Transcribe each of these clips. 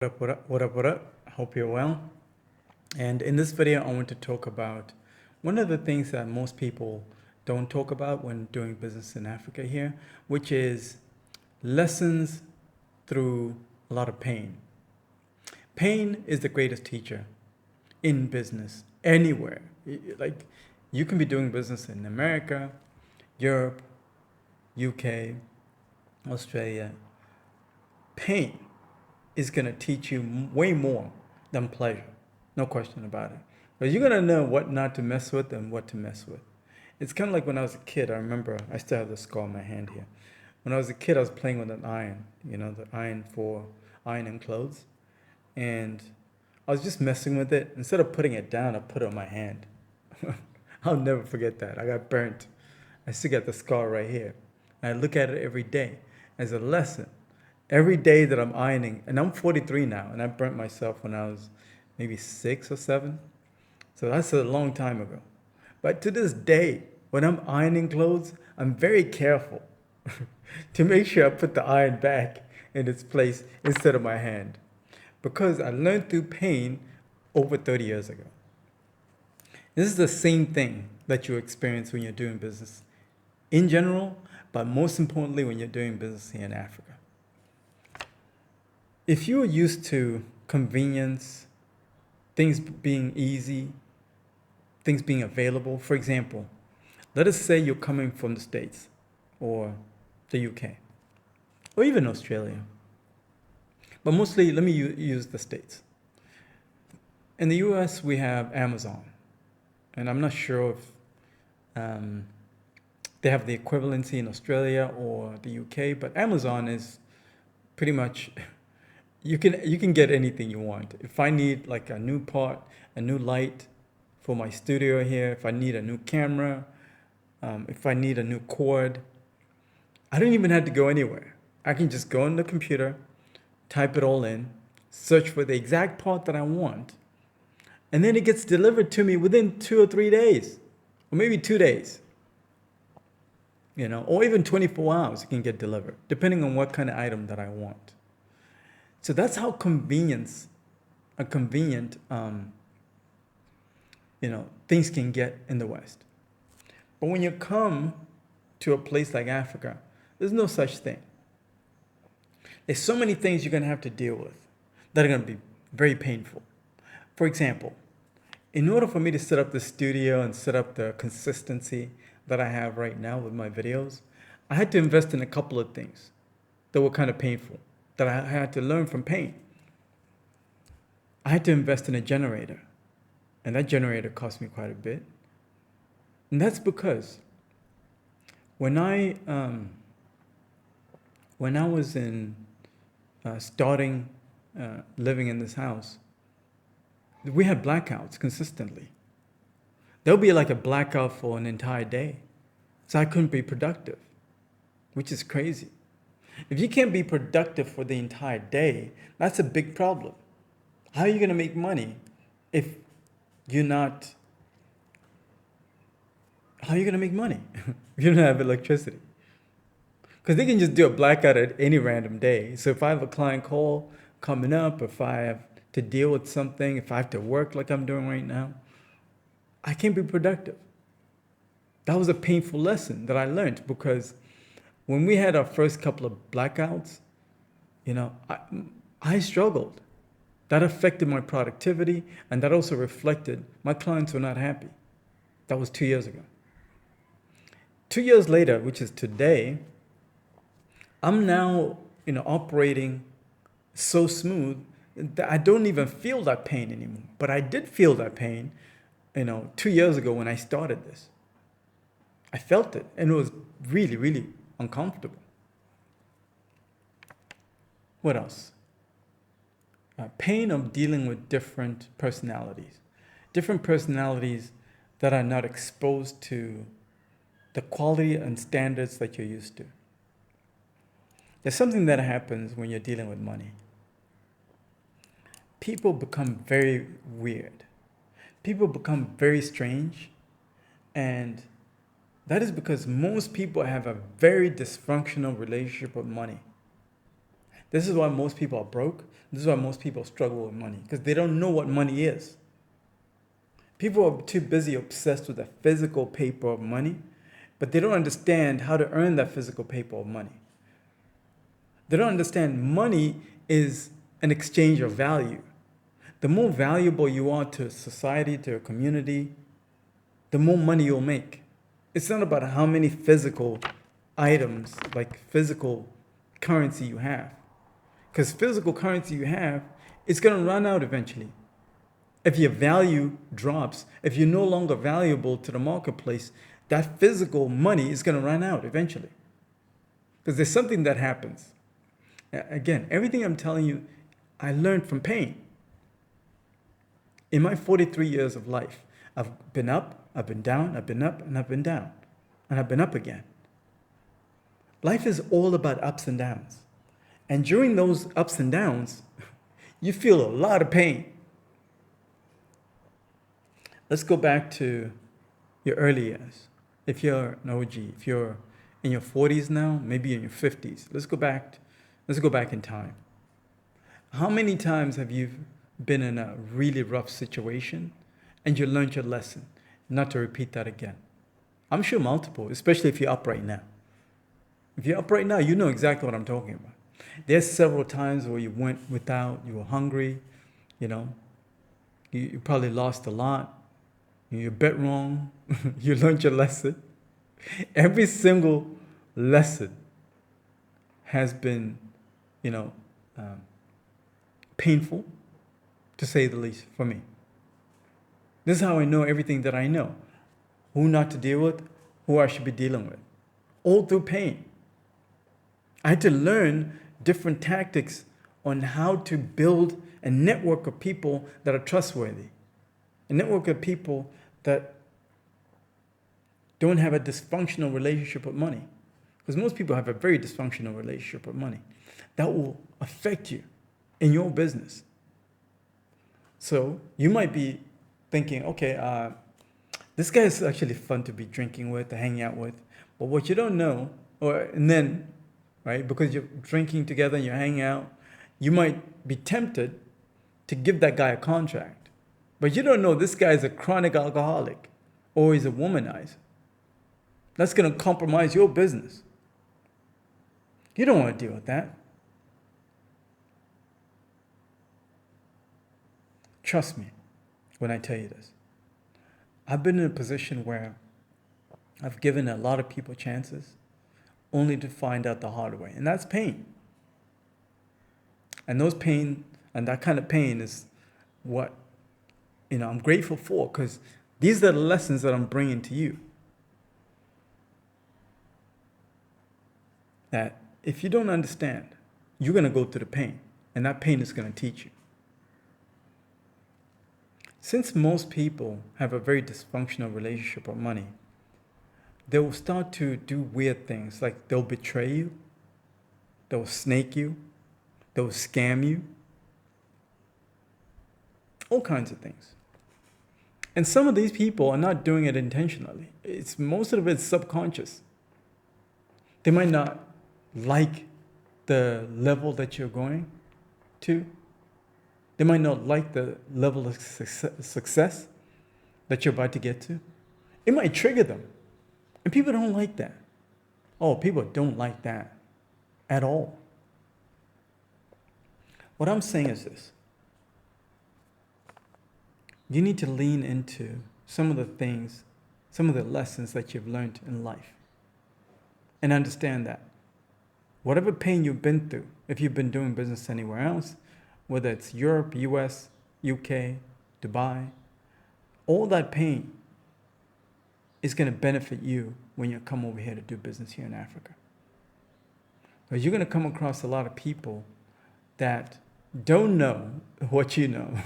What up? I hope you're well. And in this video, I want to talk about one of the things that most people don't talk about when doing business in Africa here, which is lessons through a lot of pain. Pain is the greatest teacher in business anywhere. Like you can be doing business in America, Europe, UK, Australia. Pain is going to teach you way more than pleasure. No question about it. But you're going to know what not to mess with and what to mess with. It's kind of like when I was a kid. I remember I still have the scar on my hand here. When I was a kid, I was playing with an iron, the iron for ironing clothes. And I was just messing with it. Instead of putting it down, I put it on my hand. I'll never forget that. I got burnt. I still got the scar right here. And I look at it every day as a lesson. Every day that I'm ironing, and I'm 43 now, and I burnt myself when I was maybe 6 or 7. So that's a long time ago. But to this day, when I'm ironing clothes, I'm very careful to make sure I put the iron back in its place instead of my hand. Because I learned through pain over 30 years ago. This is the same thing that you experience when you're doing business in general, but most importantly when you're doing business here in Africa. If you're used to convenience, things being easy, things being available, for example, let us say you're coming from the States or the UK or even Australia. But mostly, let me use the States. In the US, we have Amazon. And I'm not sure if they have the equivalency in Australia or the UK, but Amazon is pretty much you can get anything you want. If I need like a new part, a new light for my studio here, if I need a new camera, if I need a new cord, I don't even have to go anywhere. I can just go on the computer, type it all in, search for the exact part that I want, and then it gets delivered to me within 2 or 3 days, or maybe 2 days. Or even 24 hours it can get delivered, depending on what kind of item that I want. So that's how convenient things can get in the West. But when you come to a place like Africa, there's no such thing. There's so many things you're going to have to deal with that are going to be very painful. For example, in order for me to set up the studio and set up the consistency that I have right now with my videos, I had to invest in a couple of things that were kind of painful, that I had to learn from pain. I had to invest in a generator, and that generator cost me quite a bit. And that's because when I was starting living in this house, we had blackouts consistently. There'll be like a blackout for an entire day. So I couldn't be productive, which is crazy. If you can't be productive for the entire day, that's a big problem. How are you going to make money if you're not... How are you going to make money if you don't have electricity? Because they can just do a blackout at any random day. So if I have a client call coming up, if I have to deal with something, if I have to work like I'm doing right now, I can't be productive. That was a painful lesson that I learned, because when we had our first couple of blackouts, I struggled. That affected my productivity, and that also reflected my clients were not happy. That was 2 years ago. 2 years later, which is today, I'm now operating so smooth that I don't even feel that pain anymore. But I did feel that pain 2 years ago when I started this. I felt it, and it was really, really uncomfortable. What else? Pain of dealing with different personalities that are not exposed to the quality and standards that you're used to. There's something that happens when you're dealing with money. People become very weird. People become very strange, and that is because most people have a very dysfunctional relationship with money. This is why most people are broke. This is why most people struggle with money, because they don't know what money is. People are too busy obsessed with the physical paper of money, but they don't understand how to earn that physical paper of money. They don't understand money is an exchange of value. The more valuable you are to society, to a community, the more money you'll make. It's not about how many physical items, like physical currency you have. Because physical currency you have, it's going to run out eventually. If your value drops, if you're no longer valuable to the marketplace, that physical money is going to run out eventually. Because there's something that happens. Again, everything I'm telling you, I learned from pain. In my 43 years of life, I've been up, I've been down, I've been up, and I've been down. And I've been up again. Life is all about ups and downs. And during those ups and downs, you feel a lot of pain. Let's go back to your early years. If you're an OG, if you're in your 40s now, maybe in your 50s, let's go back in time. How many times have you been in a really rough situation and you learned your lesson not to repeat that again? I'm sure multiple, especially if you're up right now. If you're up right now, you know exactly what I'm talking about. There's several times where you went without, you were hungry, you probably lost a lot, you bet wrong, you learned your lesson. Every single lesson has been, painful, to say the least, for me. This is how I know everything that I know. Who not to deal with, who I should be dealing with. All through pain. I had to learn different tactics on how to build a network of people that are trustworthy. A network of people that don't have a dysfunctional relationship with money. Because most people have a very dysfunctional relationship with money. That will affect you in your business. So you might be thinking, okay, this guy is actually fun to be drinking with, to hang out with. But what you don't know, right, because you're drinking together and you're hanging out, you might be tempted to give that guy a contract. But you don't know this guy is a chronic alcoholic or he's a womanizer. That's going to compromise your business. You don't want to deal with that. Trust me when I tell you this. I've been in a position where I've given a lot of people chances only to find out the hard way. And that's pain. And that kind of pain is what, I'm grateful for, because these are the lessons that I'm bringing to you. That if you don't understand, you're going to go through the pain, and that pain is going to teach you. Since most people have a very dysfunctional relationship with money, they will start to do weird things, like they'll betray you, they'll snake you, they'll scam you, all kinds of things. And some of these people are not doing it intentionally. Most of it's subconscious. They might not like the level that you're going to. They might not like the level of success that you're about to get to. It might trigger them. And people don't like that. Oh, people don't like that at all. What I'm saying is this. You need to lean into some of the things, some of the lessons that you've learned in life. And understand that whatever pain you've been through, if you've been doing business anywhere else, whether it's Europe, US, UK, Dubai, all that pain is going to benefit you when you come over here to do business here in Africa. Because you're going to come across a lot of people that don't know what you know.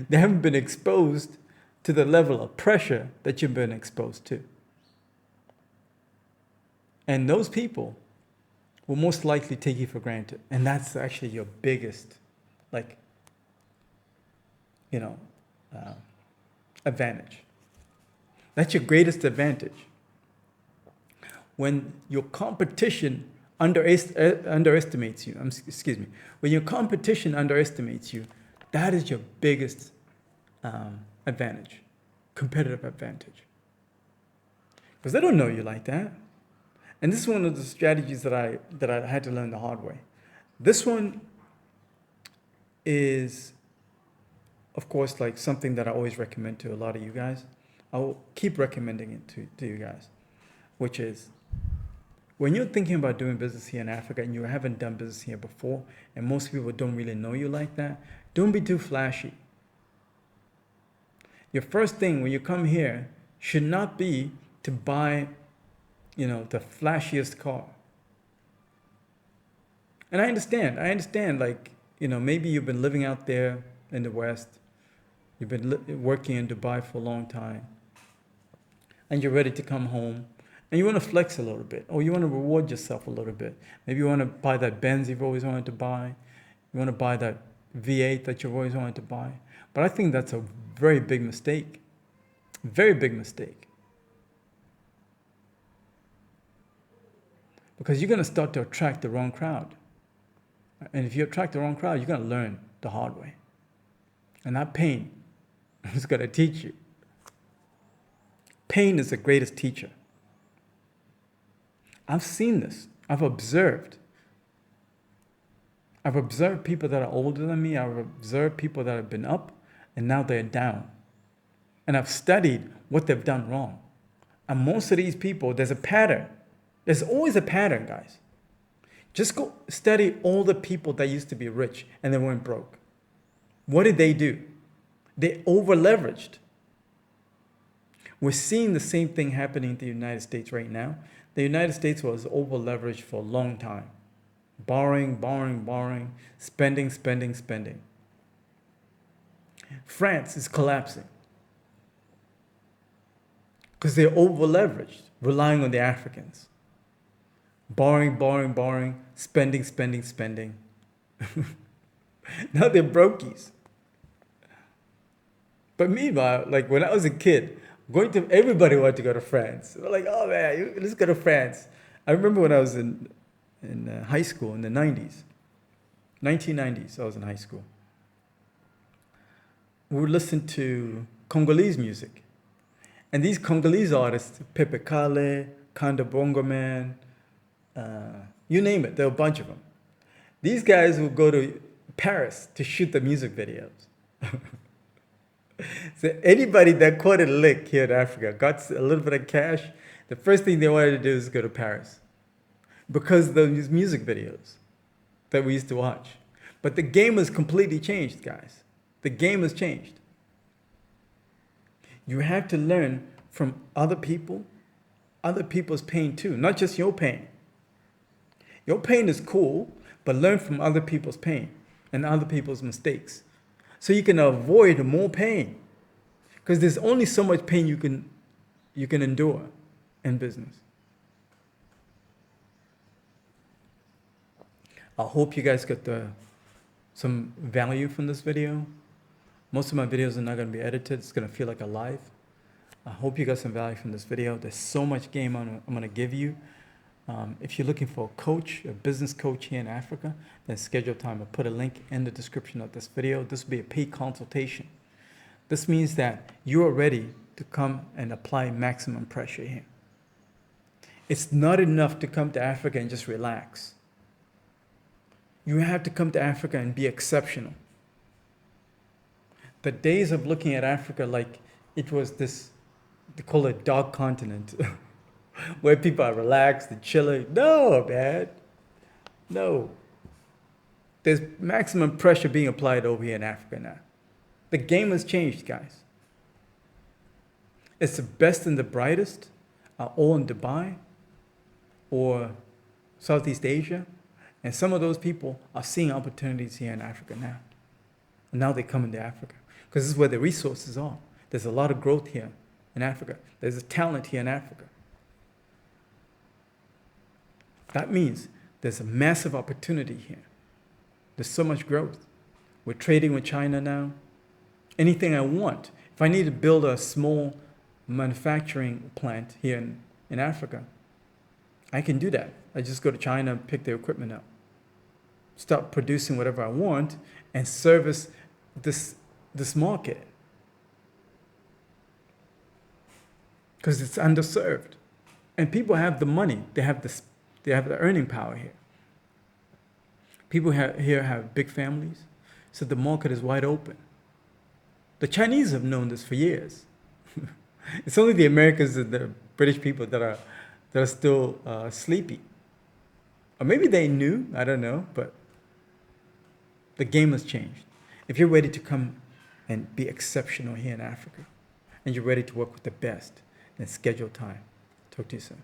They haven't been exposed to the level of pressure that you've been exposed to. And those people will most likely take you for granted. And that's actually your biggest, advantage. That's your greatest advantage. When your competition underestimates you, excuse me, when your competition underestimates you, that is your biggest advantage, competitive advantage. Because they don't know you like that. And this is one of the strategies that I had to learn the hard way. This one is, of course, like something that I always recommend to a lot of you guys. I will keep recommending it to you guys, which is when you're thinking about doing business here in Africa and you haven't done business here before, and most people don't really know you like that, don't be too flashy. Your first thing when you come here should not be to buy, the flashiest car. And I understand, like, maybe you've been living out there in the West, you've been working in Dubai for a long time, and you're ready to come home, and you want to flex a little bit, or you want to reward yourself a little bit. Maybe you want to buy that Benz you've always wanted to buy, you want to buy that V8 that you've always wanted to buy. But I think that's a very big mistake, very big mistake. Because you're going to start to attract the wrong crowd. And if you attract the wrong crowd, you're going to learn the hard way. And that pain is going to teach you. Pain is the greatest teacher. I've seen this. I've observed people that are older than me. I've observed people that have been up and now they're down. And I've studied what they've done wrong. And most of these people, there's a pattern. There's always a pattern, guys. Just go study all the people that used to be rich and they went broke. What did they do? They over-leveraged. We're seeing the same thing happening in the United States right now. The United States was over-leveraged for a long time. Borrowing, spending. France is collapsing because they're over-leveraged, relying on the Africans. Borrowing, spending. Now they're brokies. But meanwhile, like when I was a kid, everybody wanted to go to France. We're like, oh man, let's go to France. I remember when I was in high school in the 90s, 1990s, I was in high school. We would listen to Congolese music. And these Congolese artists, Pepe Kale, Kanda Bongo Man, you name it, there were a bunch of them. These guys would go to Paris to shoot the music videos. So anybody that quoted a lick here in Africa got a little bit of cash, the first thing they wanted to do is go to Paris because of those music videos that we used to watch. But the game has completely changed, guys. The game has changed. You have to learn from other people, other people's pain too, not just your pain. Your pain is cool, but learn from other people's pain and other people's mistakes so you can avoid more pain. Because there's only so much pain you can endure in business. I hope you guys got some value from this video. Most of my videos are not going to be edited. It's going to feel like a live. I hope you got some value from this video. There's so much game I'm going to give you. If you're looking for a coach, a business coach here in Africa, then schedule time. I'll put a link in the description of this video. This will be a paid consultation. This means that you are ready to come and apply maximum pressure here. It's not enough to come to Africa and just relax. You have to come to Africa and be exceptional. The days of looking at Africa like it was this, they call it dog continent, where people are relaxed and chilling. No, man. No. There's maximum pressure being applied over here in Africa now. The game has changed, guys. It's the best and the brightest are all in Dubai or Southeast Asia. And some of those people are seeing opportunities here in Africa now. And now they come into Africa because this is where the resources are. There's a lot of growth here in Africa. There's a talent here in Africa. That means there's a massive opportunity here. There's so much growth. We're trading with China now. Anything I want. If I need to build a small manufacturing plant here in Africa, I can do that. I just go to China and pick their equipment up, start producing whatever I want, and service this market because it's underserved, and people have the money. They have the earning power here. People here have big families, so the market is wide open. The Chinese have known this for years. It's only the Americans and the British people that are still sleepy. Or maybe they knew, I don't know, but the game has changed. If you're ready to come and be exceptional here in Africa, and you're ready to work with the best, then schedule time. Talk to you soon.